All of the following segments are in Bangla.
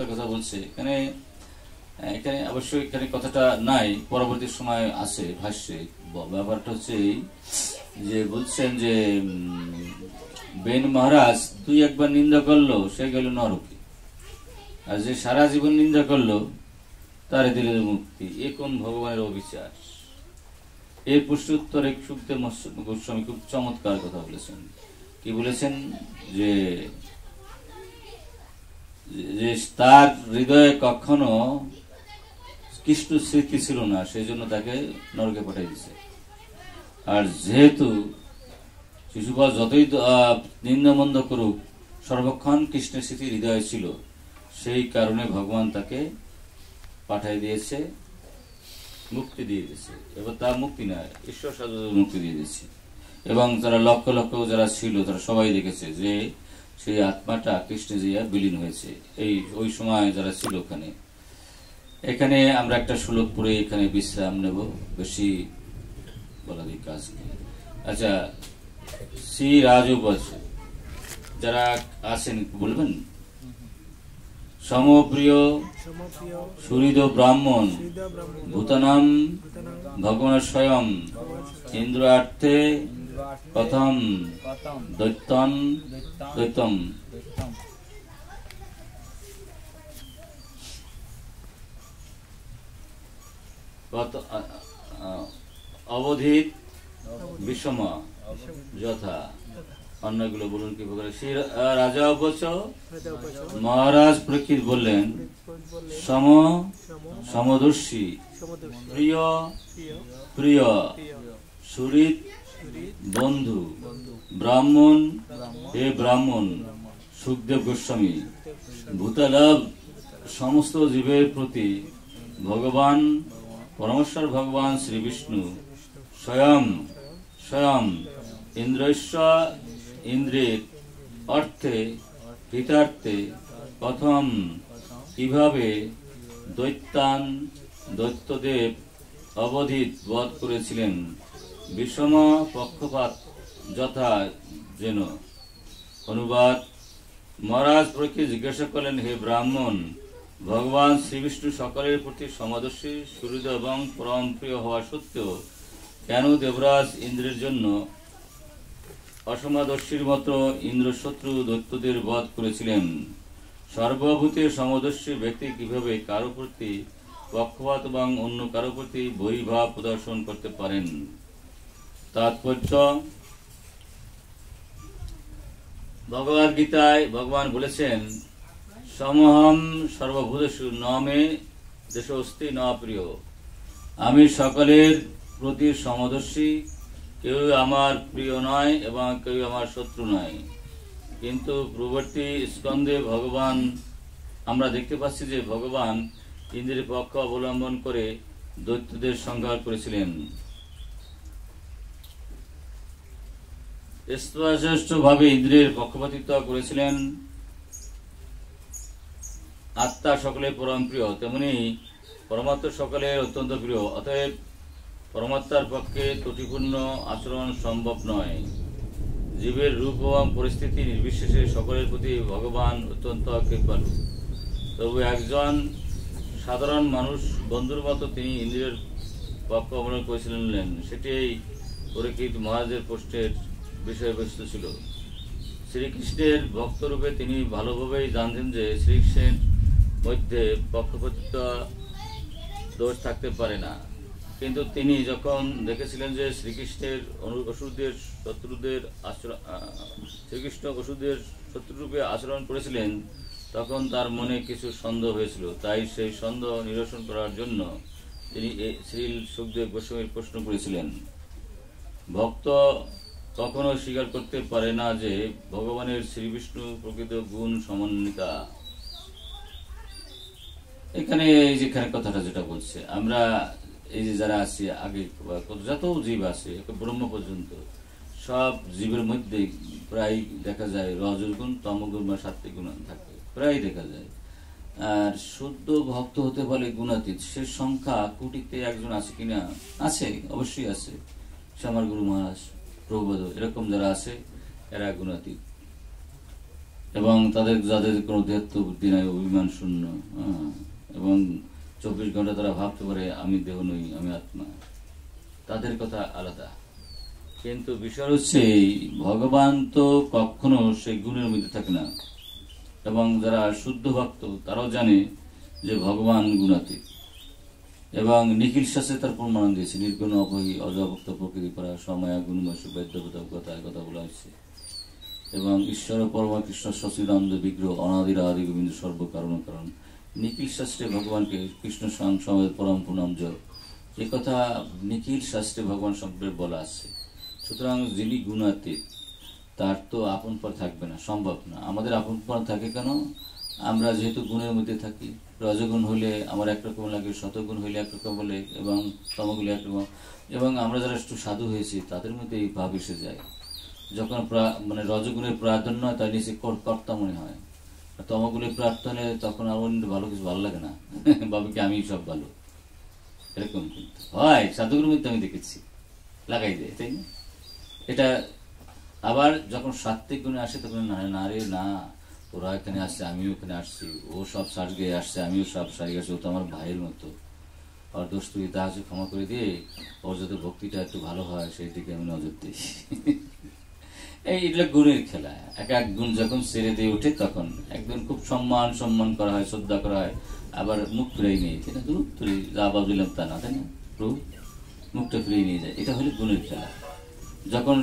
চমৎকার কথা বলছে। এখানে এখানে অবশ্যই এখানে কথাটা নাই, পরবর্তী সময় আছে ভাষ্যে। ব্যাপারটা হচ্ছে যে বলছেন যে বেন মহারাজ তুই একবার নিন্দা করলো সে গেল নরকে, আর যে সারা জীবন নিন্দা করলো তার দিল মুক্তি। এ কোন ভগবানের অবিচার? এর প্রশ্নোত্তরে সুখদেব গোস্বামী খুব চমৎকার কথা বলেছেন। কি বলেছেন যে তার হৃদয়ে কখনো কৃষ্ণ স্মৃতি ছিল না, সেই জন্য তাকে নরকে পাঠিয়ে দিছে। আর যেহেতু শিশুপাল যতই নিন্দমন্দ করুক সর্বক্ষণ কৃষ্ণের স্মৃতি হৃদয়ে ছিল, সেই কারণে ভগবান তাকে পাঠিয়ে দিয়েছে, মুক্তি দিয়ে দিয়েছে। এবার তার মুক্তি না, ঈশ্বর সাধু মুক্তি দিয়ে দিয়েছে। এবং তারা লক্ষ লক্ষ যারা ছিল তারা সবাই দেখেছে যে সেই আত্মাটা কৃষ্ণে জিয়া বিলীন হয়েছে ওই সময় যারা ছিল ওখানে। এখানে আমরা একটা শ্লোক পড়ে এখানে বিশ্রাম নেব, বেশি বলা দিই কাজ। আচ্ছা, শ্রী রাজবচ যারা আছেন বলবেন। সমপ্রিয় সুহৃদ ব্রাহ্মণ ভূতানাম ভগবান স্বয়ং ইন্দ্রার্থে প্রথম দৈত্যম দৈত্যম অবধিত বিষম যথা। অন্যগুলো বলুন কি প্রকার। শ্রী রাজা অবচ মহারাজ প্রকৃত বললেন সমদর্শী প্রিয় প্রিয় সুহৃদ বন্ধু ব্রাহ্মণ, হে ব্রাহ্মণ সুখদেব গোস্বামী, ভূতালাভ সমস্ত জীবের প্রতি ভগবান পরমেশ্বর ভগবান শ্রী বিষ্ণু স্বয়ং স্বয়ং ইন্দ্রেশ্বর ইন্দ্রের অর্থে হিতার্থে প্রথম কিভাবে দৈত্যদেব অবধিত বধ করেছিলেন বিষম পক্ষপাত যথা যেন। অনুবাদ। মহারাজ পরীক্ষিত জিজ্ঞাসা করলেন, হে ব্রাহ্মণ, ভগবান শ্রীবিষ্ণু সকলের প্রতি সমদর্শী সুহৃদ এবং পরম প্রিয় হওয়া সত্ত্বেও কেন দেবরাজ ইন্দ্রের জন্য অসমাদর্শীর মতো ইন্দ্রশত্রু দৈত্যদের বধ করেছিলেন? সর্বভূতে সমদর্শী ব্যক্তি কিভাবে কারো প্রতি পক্ষপাত এবং অন্য কারো প্রতি বহির্ভাব প্রদর্শন করতে পারেন? তাৎপর্য। ভগবদ গীতায় ভগবান বলেছেন, সমহম সর্বভূতেষু ন মে দেশোস্তি ন প্রিয়। আমি সকলের প্রতি সমদর্শী, কেউ আমার প্রিয় নয় এবং কেউ আমার শত্রু নয়। কিন্তু পূর্ববর্তী স্কন্ধে ভগবান আমরা দেখতে পাচ্ছি যে ভগবান ইন্দ্রের পক্ষ অবলম্বন করে দৈত্যদের সংহার করেছিলেন। স্পষ্ট ভাবে ইন্দ্রের পক্ষপাতিত্ব করেছিলেন। আত্মা সকলের পরম প্রিয়, তেমনি পরমাত্মা সকলের অত্যন্ত প্রিয়। অতএব পরমাত্মার পক্ষে ত্রুটিপূর্ণ আচরণ সম্ভব নয়। জীবের রূপ এবং পরিস্থিতি নির্বিশেষে সকলের প্রতি ভগবান অত্যন্ত কৃপালু। তবু একজন সাধারণ মানুষ বন্ধুর মতো তিনি ইন্দ্রের পক্ষ অবলম্বন করেছিলেন। সেটি পরীক্ষিত মহারাজের প্রশ্নের বিষয়বস্তু ছিল। শ্রীকৃষ্ণের ভক্তরূপে তিনি ভালোভাবেই জানতেন যে শ্রীকৃষ্ণের মধ্যে পক্ষপাতিত্ব দোষ থাকতে পারে না। কিন্তু তিনি যখন দেখেছিলেন যে শ্রীকৃষ্ণ অসুরদের শত্রুরূপে আচরণ করেছিলেন, তখন তার মনে কিছু সন্দেহ হয়েছিল। তাই সেই সন্দেহ নিরসন করার জন্য তিনি শ্রী সুখদেব গোস্বামীর প্রশ্ন করেছিলেন। ভক্ত কখনো স্বীকার করতে পারে না যে ভগবানের শ্রীবিষ্ণু প্রকৃত গুণ সমন্বিতা। এখানে এই যেখানে কথাটা যেটা বলছে, আমরা এই যে যারা আছি আগে যত জীব আছে ব্রহ্ম পর্যন্ত সব জীবের মধ্যে প্রায় দেখা যায় রজগুণ, তমগুণ বা সাত্বিক গুণ থাকে, প্রায় দেখা যায়। আর শুদ্ধ ভক্ত হতে পারে গুণাতীত, সে সংখ্যা কোটিতে একজন আছে কিনা? আছে, অবশ্যই আছে। শ্যামার গুরু মহারাজ, প্রভুপাদ, এরকম যারা আছে এরা গুণাতীত। এবং তাদের যাদের কোনো দেহত্ব বুদ্ধি নাই, অভিমান শূন্য, এবং 24 ঘন্টা তারা ভাবতে পারে আমি দেহ নই, আমি আত্মা, তাদের কথা আলাদা। কিন্তু বিষয় হচ্ছে ভগবান তো কখনো সেই গুণের মধ্যে থাকে না, এবং যারা শুদ্ধ ভক্ত তারাও জানে যে ভগবান গুণাতীত। এবং নিখিল শাস্ত্রে তার প্রমাণ দিয়েছে, নির্গুণ অপহি অজভক্ত প্রকৃতি করা সময়া গুণময় বৈদ্যবতার কথা বলা হয়েছে। এবং ঈশ্বর পরমা কৃষ্ণ সচিদানন্দ বিগ্রহ অনাদির আদি গোবিন্দ সর্বকারণ কারণ। নিখিল শাস্ত্রে ভগবানকে কৃষ্ণ সমেত পরম প্রণাম জয়, এ কথা নিখিল শাস্ত্রে ভগবান সম্পর্কে বলা আছে। সুতরাং যিনি গুণাতীত তার তো আপন পর থাকবে না, সম্ভব না। আমাদের আপন পর থাকে কেন? আমরা যেহেতু গুণের মধ্যে থাকি। রজগুণ হলে আমার একরকম লাগে, শতগুণ হইলে একরকম বলে, এবং তমগুলো একরকম। এবং আমরা যারা একটু সাধু হয়েছি তাদের মধ্যে এই ভাব এসে যায়। যখন মানে রজগুণের প্রাধান্য হয় তার নিচে কর্তা মনে হয়, আর তমগুণের প্রার্থনা তখন আর অন্য ভালো কিছু ভালো লাগে না, ভাবে কি আমি সব ভালো, এরকম কিন্তু হয়। সাধুগুলোর মধ্যে আমি দেখেছি লাগাই দেয়, তাই না? এটা আবার যখন সাত্বিক গুণে আসে তখন না রে না, ওরা এখানে আসছে আমিও ওখানে আসছি, ও সব সার গিয়ে আসছে আমিও সব সারি গেছি, ও তো আমার ভাইয়ের মতো, আর দোষ তুই তা আছে ক্ষমা করে দিয়ে ওর যাতে ভক্তিটা একটু ভালো হয় সেই দিকে আমি নজর দিই। এইটা গুণের খেলা। এক এক গুণ যখন ছেড়ে দিয়ে ওঠে তখন একদম খুব সম্মান করা হয়, শ্রদ্ধা করা হয়, আবার মুখ ফিরেই নিয়ে, তাই না? দূর তুই যা বাব দিলাম তা না, তাই না? প্রভু মুখটা ফিরিয়ে নিয়ে যায়। এটা হলো গুণের খেলা। যখন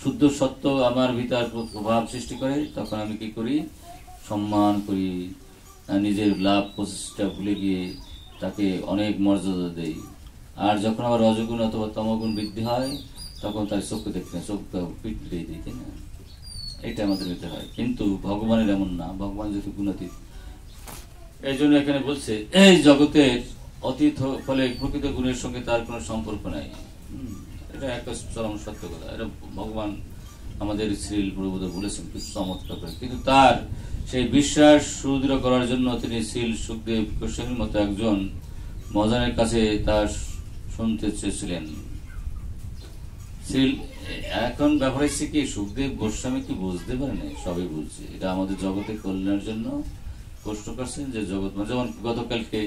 শুদ্ধ সত্য আমার ভিতর প্রভাব সৃষ্টি করে তখন আমি কি করি? সম্মান করি, নিজের লাভ প্রচেষ্টা ভুলে গিয়ে তাকে অনেক মর্যাদা দেই। আর যখন আবার রজগুণ অথবা তমগুণ বৃদ্ধি হয় তখন তার চোখকে দেখতে না, চোখটা পিঠ দিয়ে দিই, তাই না? এটা আমাদের নিতে হয়। কিন্তু ভগবানের এমন না, ভগবান যেহেতু গুণাতীত, এই জন্য এখানে বলছে এই জগতের অতীত ফলে প্রকৃত গুণের সঙ্গে তার কোনো সম্পর্ক নাই। এটা একটা চরম সত্য কথা। এটা ভগবান আমাদের শ্রীল প্রভুদেব বলেছেন খুব চমৎকার করে। কিন্তু তার সেই বিশ্বাস সুদৃঢ় করার জন্য তিনি শ্রীল সুখদেব গোস্বামীর মতো একজন মহাজনের কাছে তার শুনতে চেয়েছিলেন। এখন ব্যাপার হচ্ছে কি, সুখদেব গোস্বামী কি বুঝতে পারে না? সবই বুঝছে। এটা আমাদের জগতের কল্যাণের জন্য প্রশ্ন করছেন, যে জগৎ যেমন গতকালকে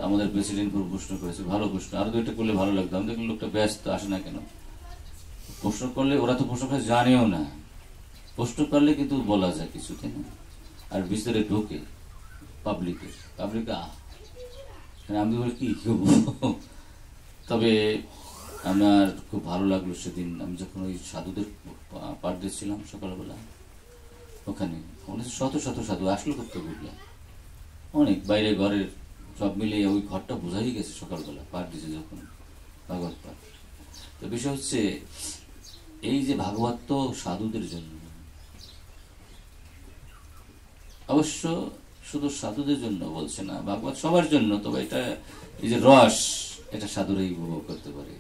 আমাদের প্রেসিডেন্ট প্রশ্ন করেছে, ভালো প্রশ্ন, আরো দুইটা করলে ভালো লাগতো। আমি দেখলাম লোকটা ব্যস্ত, আসে না কেন? প্রশ্ন করলে ওরা তো প্রশ্ন করে জানেও না, প্রশ্ন করলে কিন্তু বলা যায় কিছু, তাই না? আর ভিতরে ঢোকে পাবলিকে আমি বলি কি তবে আমার খুব ভালো লাগলো সেদিন আমি যখন ওই সাধুদের পাঠ দিচ্ছিলাম সকালবেলা, ওখানে শত শত সাধু আসলো করতে বুঝলাম, অনেক বাইরে ঘরের সব মিলিয়ে ওই ঘরটা বোঝাই গেছে সকালবেলা পাঠ দিচ্ছে যখন ভাগবত পাঠ। তো বিষয় হচ্ছে এই যে ভাগবত তো সাধুদের জন্য, অবশ্য শুধু সাধুদের জন্য বলছে না, ভাগবত সবার জন্য। তবে এটা এই যে রস, এটা সাধুরাই উপভোগ করতে পারে।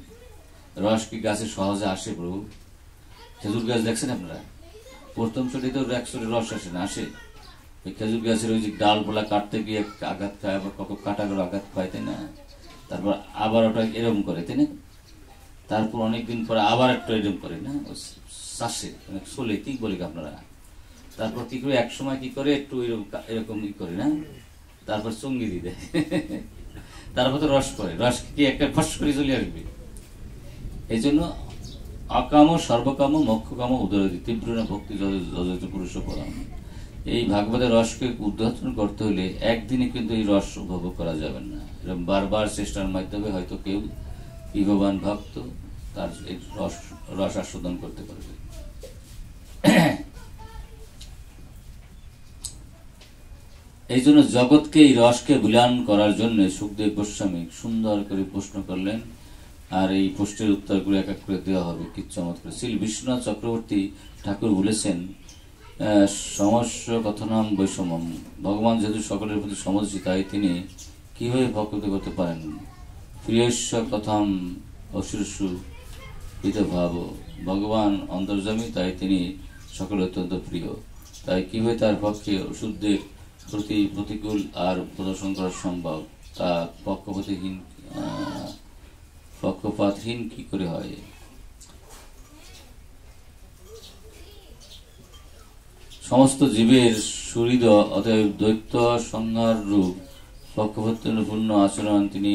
রস কি গাছে সহজে আসে প্রভু? খেজুর গাছ দেখছেন আপনারা? প্রথম চটি তো একচুয়ালি রস আসে না, আসে ওই খেজুর গাছের ওই যে ডাল পোলা কাটতে গিয়ে আঘাত খায়, আবার কত কাটাগুলো আঘাত পায়, তাই না? তারপর আবার ওটা এরকম করে, তাই না? তারপর অনেকদিন পরে আবার একটা এরকম করে না, চাষে চলে কি বলে আপনারা? তারপর কি করে এক সময় কি করে একটু এরকম ই করে না, তারপর চঙ্গি দিয়ে দেয়, তারপর তো রস করে, রস কি একটা ফস করে চলে আসবে। এই জন্য অকাম সর্বকাম মোক্ষকাম উদরতি তীব্র না ভক্তি যত পুরুষ পরাম। এই ভাগবতের রসকে উদ্ঘাটন করতে হলে একদিনে কিন্তু এই রস উপভোগ করা যাবে না, এরকম বারবার চেষ্টার মাধ্যমে হয়তো কেউ বিভবান ভক্ত তার এই রস আস্বাদন করতে পারবে। এই জন্য জগৎকে এই রসকে বিলান করার জন্য সুখদেব গোস্বামী সুন্দর করে প্রশ্ন করলেন, আর এই প্রশ্নের উত্তরগুলো এক এক করে দেওয়া হবে কি চমৎকার। শ্রী বিশ্বনাথ চক্রবর্তী ঠাকুর বলেছেন সমস্য কথনাম বৈষম্যম, ভগবান যেহেতু সকলের প্রতি সমদর্শী তাই তিনি কিভাবে ভক্ত করতে পারেন। প্রিয়স্য কথাম অশুরসু ভাব, ভগবান অন্তর্যামী তাই তিনি সকলের অত্যন্ত প্রিয়, তাই কিভাবে তার পক্ষে অশুদ্ধের প্রতি প্রতিকূল আর প্রদর্শন করা সম্ভব, তা পক্ষপাতহীন কি করে হয়। সমস্ত জীবের সুহৃদ অতএব দৈত্য সংহার রূপ পক্ষপাতপূর্ণ আচরণ তিনি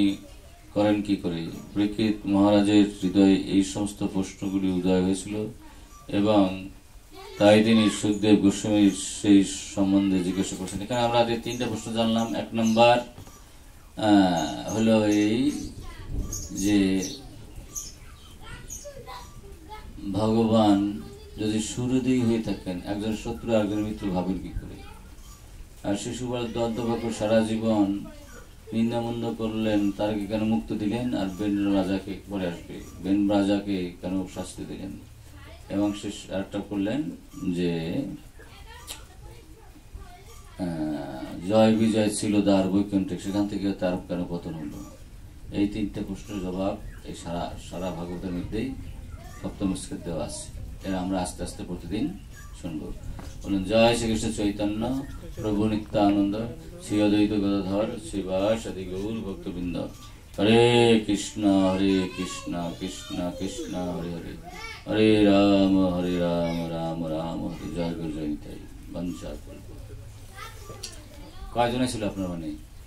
করেন কি করে? পরীক্ষিত মহারাজের হৃদয়ে এই সমস্ত প্রশ্নগুলি উদয় হয়েছিল এবং তাই তিনি সুখদেব গোস্বামীর সেই সম্বন্ধে জিজ্ঞাসা করছেন। এখানে আমরা আগে 3টা প্রশ্ন জানলাম। 1 নম্বর হলো এই যে ভগবান যদি সুহৃদই হয়ে থাকেন, একজন শত্রু একজন মিত্র ভাবেন কি করে? আর শিশুপাল দন্তবাক্য সারা জীবন নিন্দামন্দ করলেন, তারকে কেন মুক্ত দিলেন? আর বেন রাজাকে পরে আসবে, বেন রাজাকে কেন শাস্তি দিলেন? এবং শেষ আরেকটা করলেন যে জয় বিজয় ছিল দ্বার বৈকুণ্ঠে, সেখান থেকে তার কেন পতন হলো? এই 3টে প্রশ্নের জবাব এই সারা ভাগবতের মধ্যেই সপ্তমস্কের দেওয়া আছে। এরা আমরা আস্তে আস্তে প্রতিদিন শুনবো। বলুন জয় শ্রীকৃষ্ণ চৈতন্য প্রভু নিত্যানন্দ শ্রী অদ্বৈত গদাধর শ্রীবাসাদি গৌর ভক্তবৃন্দ। হরে কৃষ্ণ কৃষ্ণ কৃষ্ণ হরে হরে, হরে রাম রাম রাম হরে। জয় গুরু জয় নিতাই। বঞ্চা কয়জনে ছিল আপনার মানে?